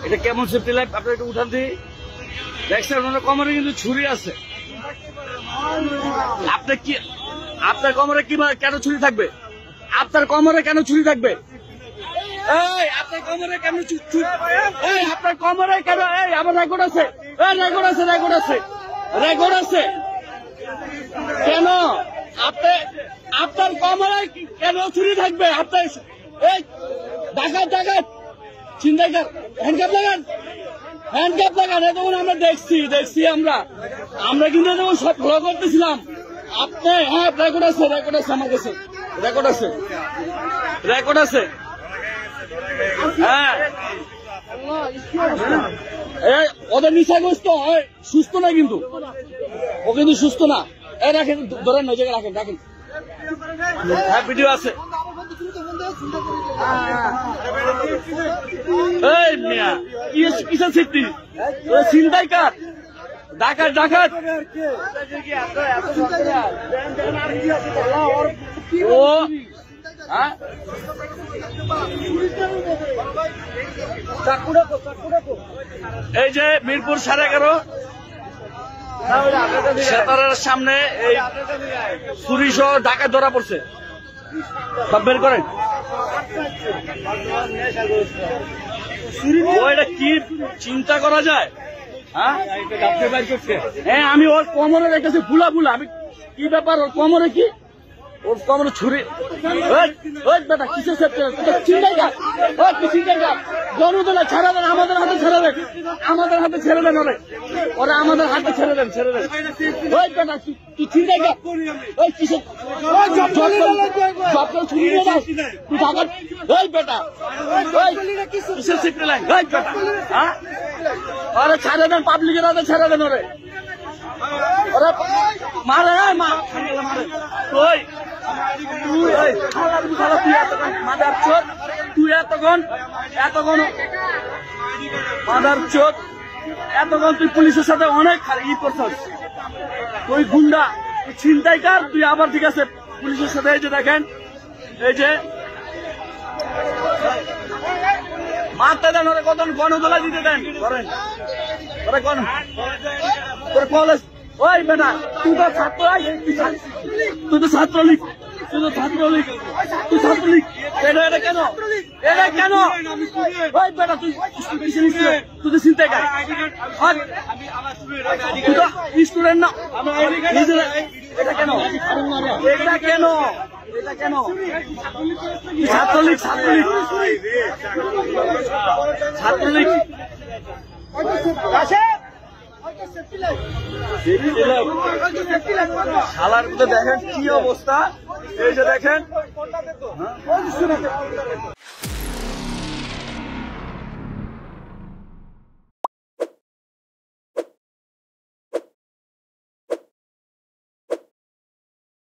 এটা কেমন safety life আপনার একটু উঠান দিই। দেখছেন ওনার কোমরে কিন্তু ছুরি আছে। আপনি কি আপনার কোমরে কি কেন ছুরি থাকবে? আপনার কোমরে কেন ছুরি থাকবে? এই আপনার কোমরে কেন এই আপনার কোমরে কেন? এই আমার রেকর্ড আছে, রেকর্ড আছে, রেকর্ড আছে, রেকর্ড আছে। কেন আপনার কোমরে কেন ছুরি থাকবে? আপনার এই ডাকাত ডাকাত ছিনতাইকার হ্যান্ডকাপ লাগান, হ্যান্ডকাপ লাগান। তখন আমরা দেখছি আমরা কিন্তু যখন সব ফলো করতেছিলাম। আপনি হ্যাঁ রেকর্ড আছে, রেকর্ড আছে, আমার কাছে রেকর্ড আছে, রেকর্ড আছে। হ্যাঁ ওদের নিশাগ্রস্ত হয়, সুস্থ না কিন্তু, ও কিন্তু সুস্থ না। এই রাখেন, ধরেন না জায়গায় রাখেন, রাখেন। হ্যাঁ ভিডিও আছে। এই মিয়া কিসের সেফটি? ছিনতাইকার ডাকাত ডাকাত ও হ্যাঁ এই যে মিরপুর 11.5 সেতারের সামনে এই ছুরি সহ ডাকাত ধরা পড়ছে। সব বের করেন। এটা কি চিন্তা করা যায়? হ্যাঁ আমি ওর কোমরে রেখেছি ফুলা ফুলা। আমি কি ব্যাপার? ওর কোমরে কি? ওর কোমরে ছুরি। বেটা কিসের চিন্তাইকার? জনতলা ছাড়া দেন, আমাদের হাতে ছেড়ে দেন, আমাদের হাতে ছেড়ে দেন। ওরা আমাদের হাতে ছেড়ে দেন, ছেড়ে দেন। ওই বেটা তুই চিন্তাইকার? ওই কিসের ছুরি নিয়ে যাস তুই ঢাকা? ওই বেটা কিসের সেফটি লাইন? ওই বেটা হ্যাঁ ওরা ছেড়ে দেন, পাবলিকের হাতে ছেড়ে দেন। ওরা মারে মারে ওই তুই এতক্ষণ তুই পুলিশের সাথে অনেক ই করছিস। তুই গুন্ডা, তুই ছিনতাইকার, তুই আবার ঠিক আছে পুলিশের সাথে। এই যে দেখেন, এই যে মারতে দেন, ওরা কত গণদোলা দিতে দেন। ধরেন ওরা কলেজ। ওই বেটা তুই তো ছাত্র, তুই তো ছাত্রলীগ, তুই ছাত্রলীগ। এটা কেন? এটা কেন? ওই বেটা তুই তো চিন্তাইকার, তুই তো স্টুডেন্ট না। এটা কেন? এটা কেন? এটা কেন? ছাত্রলীগ, ছাত্রলীগ, ছাত্রলীগ। শালার মধ্যে দেখেন কি অবস্থা। এই যে দেখেন